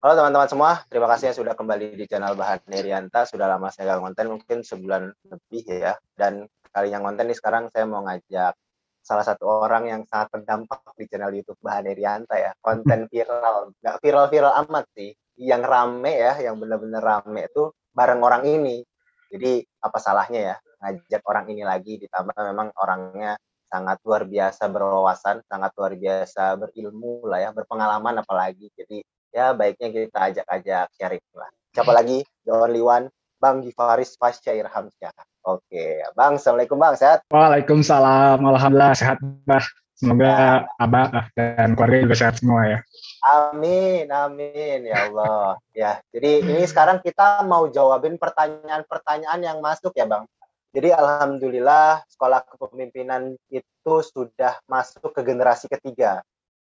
Halo teman-teman semua, terima kasih yang sudah kembali di channel Bahan Herianta. Sudah lama saya nggak konten, mungkin sebulan lebih ya. Dan kalinya konten nih sekarang saya mau ngajak salah satu orang yang sangat terdampak di channel YouTube Bahan Herianta ya. Konten viral, nggak viral-viral amat sih. Yang rame ya, yang benar-benar rame itu bareng orang ini. Jadi apa salahnya ya ngajak orang ini lagi, ditambah memang orangnya sangat luar biasa berwawasan, sangat luar biasa berilmu lah ya, berpengalaman apalagi. Jadi ya baiknya kita ajak-ajak sharing lah. Siapa lagi? The only one, Bang Gifaris Pasca Irhamsyah. Oke, Bang, Assalamualaikum Bang, sehat? Waalaikumsalam, alhamdulillah sehat, Bah. Ya, Semoga Abah dan keluarga juga sehat semua ya. amin, amin, ya Allah. Ya, jadi ini sekarang kita mau jawabin pertanyaan-pertanyaan yang masuk ya Bang. Jadi Alhamdulillah sekolah kepemimpinan itu sudah masuk ke generasi ketiga.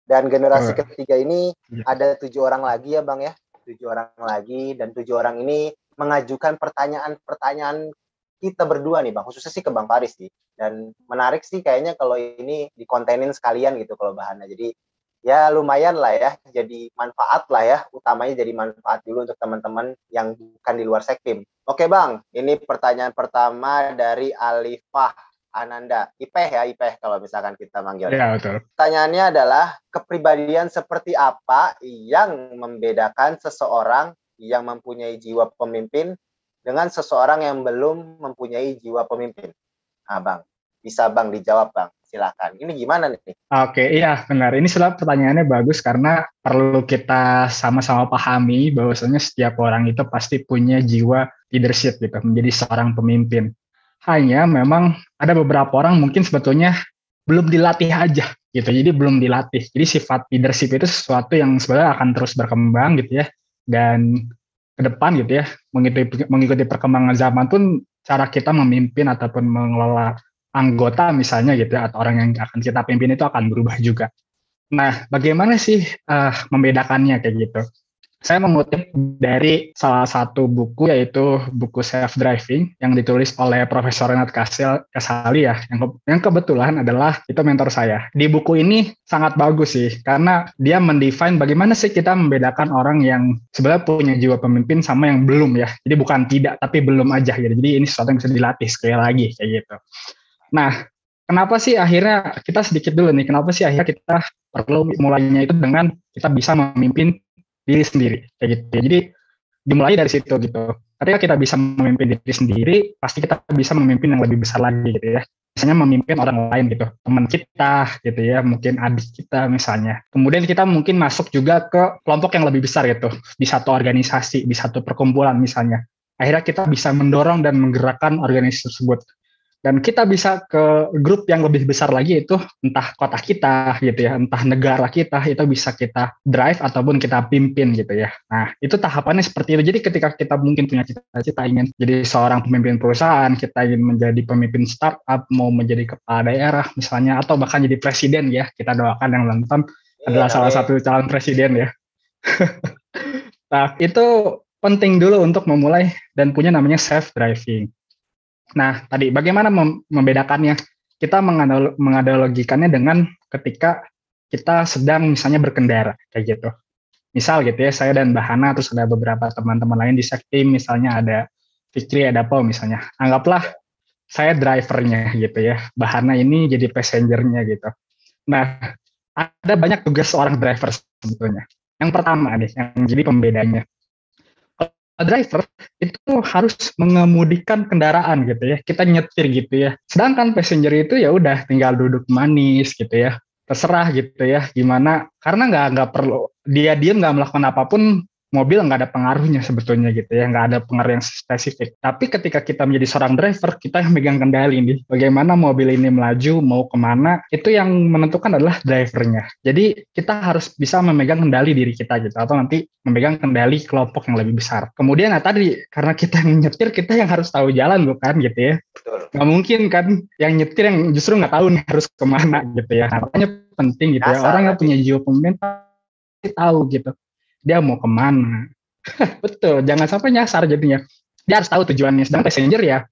Dan generasi Oh, ketiga ini iya. ada 7 orang lagi ya Bang ya. 7 orang lagi dan 7 orang ini mengajukan pertanyaan-pertanyaan kita berdua nih Bang. Khususnya sih ke Bang Faris sih. Dan menarik sih kayaknya kalau ini dikontenin sekalian gitu kalau bahannya. Jadi ya lumayan lah ya. Jadi manfaat lah ya. Utamanya jadi manfaat dulu untuk teman-teman yang bukan di luar Sektim. Oke Bang, ini pertanyaan pertama dari Alifah Ananda. Ipeh ya, Ipeh kalau misalkan kita manggilnya. Ya, betul. Pertanyaannya adalah kepribadian seperti apa yang membedakan seseorang yang mempunyai jiwa pemimpin dengan seseorang yang belum mempunyai jiwa pemimpin. Nah, Bang, bisa Bang dijawab Bang, silakan. Ini gimana nih? Oke, iya benar. Ini sebenarnya pertanyaannya bagus karena perlu kita sama-sama pahami bahwasanya setiap orang itu pasti punya jiwa leadership gitu, menjadi seorang pemimpin. Hanya memang ada beberapa orang mungkin sebetulnya belum dilatih aja gitu. Jadi belum dilatih. Jadi sifat leadership itu sesuatu yang sebenarnya akan terus berkembang gitu ya. Dan ke depan gitu ya, mengikuti perkembangan zaman pun cara kita memimpin ataupun mengelola anggota misalnya gitu ya, atau orang yang akan kita pimpin itu akan berubah juga. Nah, bagaimana sih membedakannya kayak gitu? Saya mengutip dari salah satu buku yaitu buku Self Driving yang ditulis oleh Profesor Renat Kasali ya, yang kebetulan adalah itu mentor saya. Di buku ini sangat bagus sih karena dia mendefine bagaimana sih kita membedakan orang yang sebenarnya punya jiwa pemimpin sama yang belum ya. Jadi bukan tidak tapi belum aja gitu. Jadi ini sesuatu yang bisa dilatih sekali lagi kayak gitu. Nah, kenapa sih akhirnya kita sedikit dulu nih, kenapa sih akhirnya kita perlu mulainya itu dengan kita bisa memimpin diri sendiri kayak gitu. Jadi dimulai dari situ gitu. Ketika kita bisa memimpin diri sendiri, pasti kita bisa memimpin yang lebih besar lagi gitu ya. Misalnya memimpin orang lain gitu, teman kita gitu ya, mungkin adik kita misalnya. Kemudian kita mungkin masuk juga ke kelompok yang lebih besar gitu, di satu organisasi, di satu perkumpulan misalnya. Akhirnya kita bisa mendorong dan menggerakkan organisasi tersebut dan kita bisa ke grup yang lebih besar lagi itu entah kota kita gitu ya, entah negara kita itu bisa kita drive ataupun kita pimpin gitu ya. Nah itu tahapannya seperti itu. Jadi ketika kita mungkin punya cita-cita ingin jadi seorang pemimpin perusahaan, kita ingin menjadi pemimpin startup, mau menjadi kepala daerah misalnya, atau bahkan jadi presiden ya, kita doakan yang nonton adalah Amin, salah satu amin. calon presiden ya. Nah itu penting dulu untuk memulai dan punya namanya self driving. Nah, tadi bagaimana membedakannya? Kita menganalogikannya dengan ketika kita sedang misalnya berkendara, kayak gitu. Misal gitu ya, saya dan Bahana, terus ada beberapa teman-teman lain di sektim, misalnya ada Fikri, ada Paul misalnya. Anggaplah saya drivernya gitu ya, Bahana ini jadi passengernya gitu. Nah, ada banyak tugas seorang driver sebetulnya. Yang pertama nih, yang jadi pembedanya driver itu harus mengemudikan kendaraan gitu ya. Kita nyetir gitu ya. Sedangkan passenger itu ya udah tinggal duduk manis gitu ya. Terserah gitu ya gimana karena nggak perlu dia diem nggak melakukan apapun mobil nggak ada pengaruhnya sebetulnya gitu ya nggak ada pengaruh yang spesifik tapi ketika kita menjadi seorang driver kita yang megang kendali nih bagaimana mobil ini melaju mau kemana itu yang menentukan adalah drivernya jadi kita harus bisa memegang kendali diri kita gitu atau nanti memegang kendali kelompok yang lebih besar kemudian nah tadi karena kita yang nyetir kita yang harus tahu jalan bukan gitu ya Betul. nggak mungkin kan yang nyetir yang justru nggak tahu nih harus kemana gitu ya nah, makanya penting gitu ya Nyasar orang yang nanti. punya jiwa pemimpin pasti tahu gitu dia mau kemana betul jangan sampai nyasar jadinya dia harus tahu tujuannya sedang passenger ya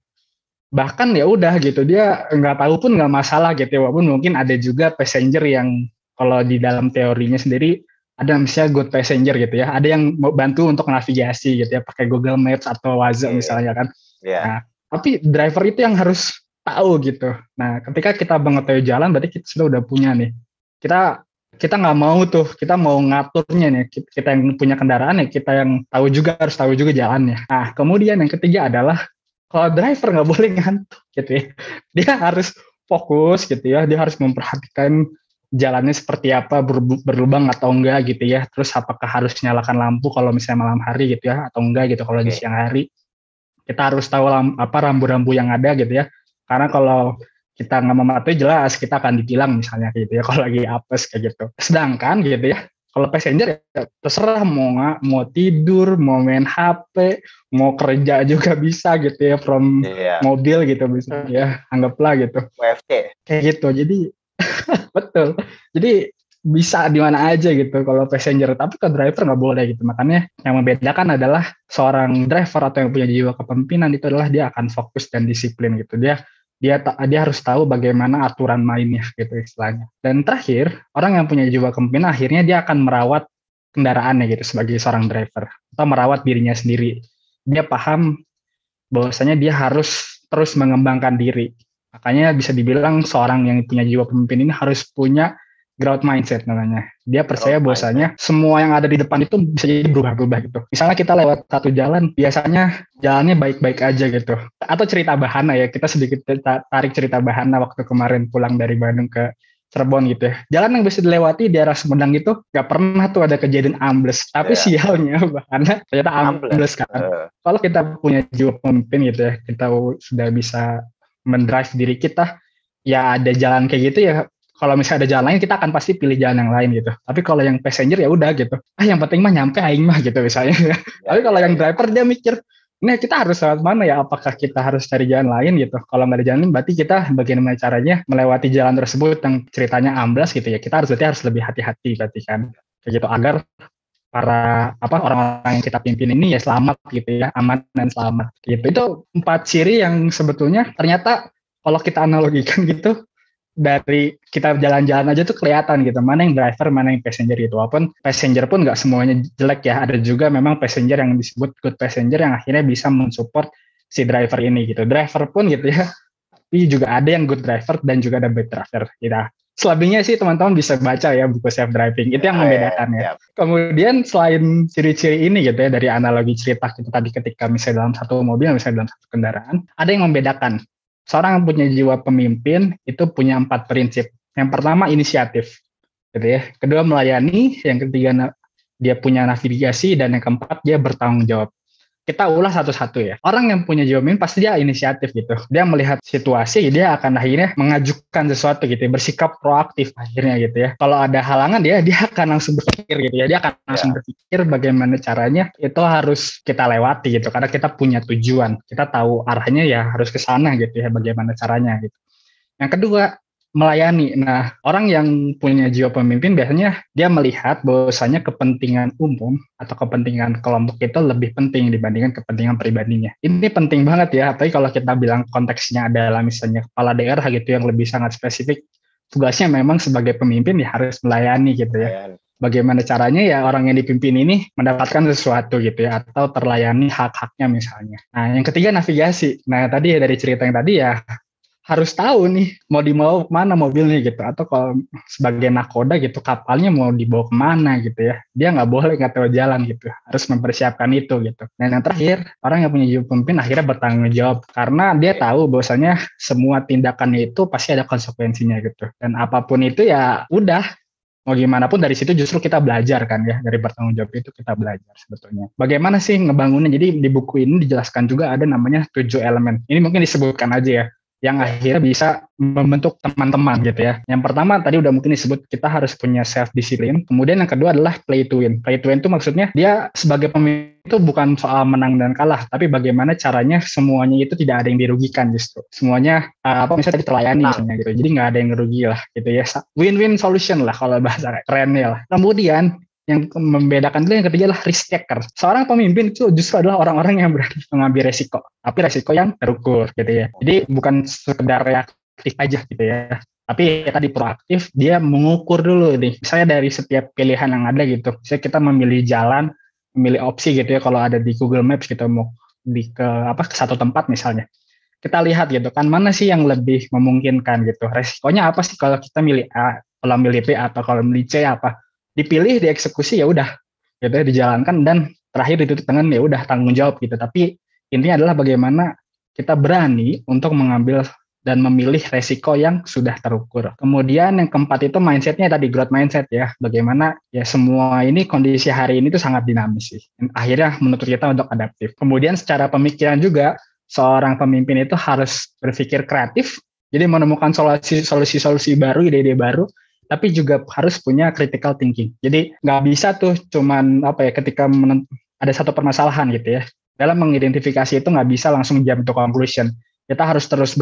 bahkan ya udah gitu dia nggak tahu pun nggak masalah gitu ya walaupun mungkin ada juga passenger yang kalau di dalam teorinya sendiri ada misalnya good passenger gitu ya, ada yang mau bantu untuk navigasi gitu ya, pakai Google Maps atau Waze Oke. misalnya kan. Ya. Nah, tapi driver itu yang harus tahu gitu. Nah, ketika kita mengetahui jalan, berarti kita sudah udah punya nih. Kita kita nggak mau tuh, kita mau ngaturnya nih. Kita yang punya kendaraan ya, kita yang tahu juga harus tahu juga jalannya. Nah, kemudian yang ketiga adalah kalau driver nggak boleh ngantuk gitu ya. Dia harus fokus gitu ya. Dia harus memperhatikan jalannya seperti apa, berlubang atau enggak gitu ya. Terus apakah harus nyalakan lampu kalau misalnya malam hari gitu ya, atau enggak gitu kalau di Oke. siang hari. Kita harus tahu apa rambu-rambu yang ada gitu ya. Karena kalau kita nggak mematuhi jelas kita akan ditilang misalnya gitu ya kalau lagi apes kayak gitu. Sedangkan gitu ya, kalau passenger ya terserah mau tidur, mau main HP, mau kerja juga bisa gitu ya from Iya. mobil gitu bisa ya, anggaplah gitu. WFC. Kayak gitu. Jadi betul. Jadi bisa di mana aja gitu kalau passenger, tapi kalau driver nggak boleh gitu. Makanya yang membedakan adalah seorang driver atau yang punya jiwa kepemimpinan itu adalah dia akan fokus dan disiplin gitu. Dia harus tahu bagaimana aturan mainnya gitu istilahnya. Dan terakhir, orang yang punya jiwa kepemimpinan akhirnya dia akan merawat kendaraannya gitu sebagai seorang driver atau merawat dirinya sendiri. Dia paham bahwasanya dia harus terus mengembangkan diri. Makanya bisa dibilang seorang yang punya jiwa pemimpin ini harus punya growth mindset namanya. Dia percaya Growth mindset. bahwasanya semua yang ada di depan itu bisa jadi berubah-ubah gitu. Misalnya kita lewat satu jalan, biasanya jalannya baik-baik aja gitu. Atau cerita bahana ya, kita sedikit tarik cerita bahana waktu kemarin pulang dari Bandung ke Cirebon gitu ya. Jalan yang bisa dilewati di arah Sumedang itu gak pernah tuh ada kejadian ambles. Tapi Ya. sialnya bahana ternyata Ambles. ambles kan. Kalau kita punya jiwa pemimpin gitu ya, kita sudah bisa mendrive diri kita, ya ada jalan kayak gitu ya. Kalau misalnya ada jalan lain, kita akan pasti pilih jalan yang lain gitu. Tapi kalau yang passenger ya udah gitu. Yang penting mah nyampe aing mah gitu misalnya. Tapi kalau yang driver dia mikir, nah kita harus lewat mana ya? Apakah kita harus cari jalan lain gitu? Kalau nggak ada jalan lain, berarti kita bagaimana caranya melewati jalan tersebut yang ceritanya amblas gitu ya. Kita harus lebih hati-hati berarti kan. Kayak gitu agar para orang-orang yang kita pimpin ini ya selamat gitu ya, aman dan selamat gitu. Itu 4 ciri yang sebetulnya ternyata kalau kita analogikan gitu, dari kita jalan-jalan aja tuh kelihatan gitu mana yang driver, mana yang passenger gitu. Walaupun passenger pun nggak semuanya jelek ya, ada juga memang passenger yang disebut good passenger yang akhirnya bisa mensupport si driver ini gitu. Driver pun gitu ya, tapi juga ada yang good driver dan juga ada bad driver gitu. Selebihnya sih teman-teman bisa baca ya buku self driving, itu yang membedakan ya. Kemudian selain ciri-ciri ini gitu ya, dari analogi cerita kita tadi ketika misalnya dalam satu mobil, misalnya dalam satu kendaraan, ada yang membedakan. Seorang yang punya jiwa pemimpin itu punya 4 prinsip. Yang pertama inisiatif, gitu ya. Kedua melayani, yang ketiga dia punya navigasi, dan yang keempat dia bertanggung jawab. Kita ulas satu-satu ya. Orang yang punya jiwa pemimpin pasti dia inisiatif gitu. Dia melihat situasi, dia akan akhirnya mengajukan sesuatu gitu ya, bersikap proaktif akhirnya gitu ya. Kalau ada halangan dia akan langsung berpikir gitu ya. Dia akan langsung berpikir bagaimana caranya itu harus kita lewati gitu. Karena kita punya tujuan. Kita tahu arahnya ya harus ke sana gitu ya, bagaimana caranya gitu. Yang kedua, melayani. Nah, orang yang punya jiwa pemimpin biasanya dia melihat bahwasanya kepentingan umum atau kepentingan kelompok itu lebih penting dibandingkan kepentingan pribadinya. Ini penting banget ya, apalagi kalau kita bilang konteksnya adalah misalnya kepala daerah gitu yang lebih sangat spesifik. Tugasnya memang sebagai pemimpin ya harus melayani gitu ya. Bagaimana caranya ya orang yang dipimpin ini mendapatkan sesuatu gitu ya, atau terlayani hak-haknya misalnya. Nah, yang ketiga navigasi. Nah, tadi ya dari cerita yang tadi ya harus tahu nih mau dibawa kemana mobilnya gitu, atau kalau sebagai nakoda gitu kapalnya mau dibawa kemana gitu ya, dia nggak boleh nggak tahu jalan gitu, harus mempersiapkan itu gitu. Dan yang terakhir, orang yang punya jiwa pemimpin akhirnya bertanggung jawab karena dia tahu bahwasanya semua tindakannya itu pasti ada konsekuensinya gitu, dan apapun itu ya udah mau gimana pun dari situ justru kita belajar kan ya, dari bertanggung jawab itu kita belajar sebetulnya. Bagaimana sih ngebangunnya? Jadi di buku ini dijelaskan juga ada namanya 7 elemen. Ini mungkin disebutkan aja ya, yang akhirnya bisa membentuk teman-teman gitu ya. Yang pertama tadi udah mungkin disebut, kita harus punya self discipline. Kemudian yang kedua adalah play to win. Play to win itu maksudnya dia sebagai pemimpin itu bukan soal menang dan kalah, tapi bagaimana caranya semuanya itu tidak ada yang dirugikan justru. Semuanya misalnya tadi terlayani misalnya gitu. Jadi nggak ada yang rugi lah gitu ya. Win-win solution lah kalau bahasa kerennya lah. Kemudian yang membedakan itu yang ketiga adalah risk taker. Seorang pemimpin itu justru adalah orang-orang yang berani mengambil resiko, tapi resiko yang terukur gitu ya. Jadi bukan sekedar reaksi aktif aja gitu ya. Tapi ya tadi proaktif, dia mengukur dulu nih. Misalnya dari setiap pilihan yang ada gitu. Misalnya kita memilih jalan, memilih opsi gitu ya. Kalau ada di Google Maps kita mau ke satu tempat misalnya. Kita lihat gitu kan mana sih yang lebih memungkinkan gitu. Resikonya apa sih kalau kita milih A, kalau milih B atau kalau milih C apa. Dipilih, dieksekusi ya udah gitu ya, dijalankan dan terakhir ditutup dengan ya udah tanggung jawab gitu. Tapi intinya adalah bagaimana kita berani untuk mengambil dan memilih resiko yang sudah terukur. Kemudian yang keempat itu mindsetnya tadi growth mindset ya. Bagaimana ya semua ini kondisi hari ini tuh sangat dinamis sih. Akhirnya menuntut kita untuk adaptif. Kemudian secara pemikiran juga seorang pemimpin itu harus berpikir kreatif. Jadi menemukan solusi-solusi baru, ide-ide baru, tapi juga harus punya critical thinking. Jadi nggak bisa tuh cuman ketika ada satu permasalahan gitu ya. Dalam mengidentifikasi itu nggak bisa langsung jump to conclusion. Kita harus terus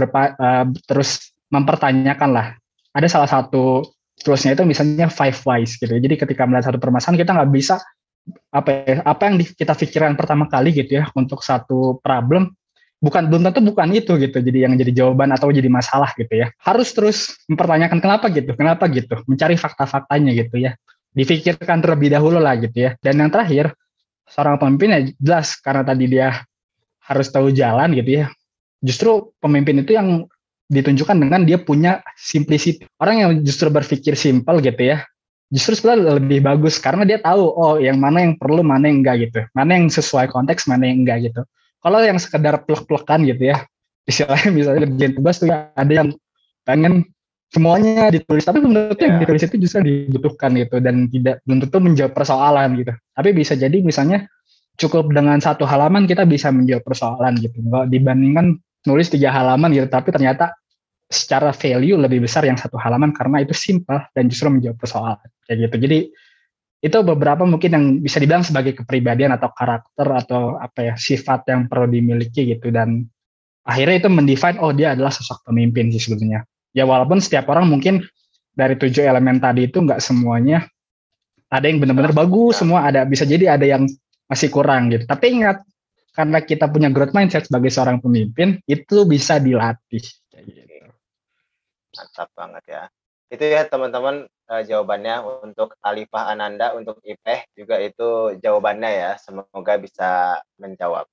mempertanyakan lah. Ada salah satu toolsnya itu misalnya five whys gitu. Jadi ketika melihat satu permasalahan kita nggak bisa apa yang kita pikirkan pertama kali gitu ya untuk satu problem belum tentu bukan itu gitu jadi yang jadi jawaban atau jadi masalah gitu ya, harus terus mempertanyakan kenapa gitu, mencari fakta-faktanya gitu ya, dipikirkan terlebih dahulu lah gitu ya. Dan yang terakhir, seorang pemimpin ya jelas karena tadi dia harus tahu jalan gitu ya, justru pemimpin itu yang ditunjukkan dengan dia punya simplicity. Orang yang justru berpikir simple gitu ya, justru sebenarnya lebih bagus karena dia tahu yang mana yang perlu, mana yang enggak gitu, mana yang sesuai konteks, mana yang enggak gitu. Kalau yang sekedar plek-plekan gitu ya, istilahnya misalnya kerjaan tugas tuh ya, ada yang pengen semuanya ditulis, tapi belum tentu yang ditulis itu justru dibutuhkan gitu dan belum tentu menjawab persoalan gitu. Tapi bisa jadi misalnya cukup dengan satu halaman kita bisa menjawab persoalan gitu. Kalau dibandingkan nulis 3 halaman gitu, tapi ternyata secara value lebih besar yang satu halaman karena itu simple dan justru menjawab persoalan kayak gitu. Jadi itu beberapa mungkin yang bisa dibilang sebagai kepribadian atau karakter atau sifat yang perlu dimiliki gitu, dan akhirnya itu mendefine dia adalah sosok pemimpin sih sebetulnya. Ya walaupun setiap orang mungkin dari 7 elemen tadi itu nggak semuanya ada yang benar-benar bagus semua, ada bisa jadi ada yang masih kurang gitu. Tapi ingat, karena kita punya growth mindset sebagai seorang pemimpin itu bisa dilatih kayak gitu. Mantap banget ya. Itu ya teman-teman jawabannya untuk Alifah Ananda, untuk Ipeh juga itu jawabannya ya. Semoga bisa menjawab.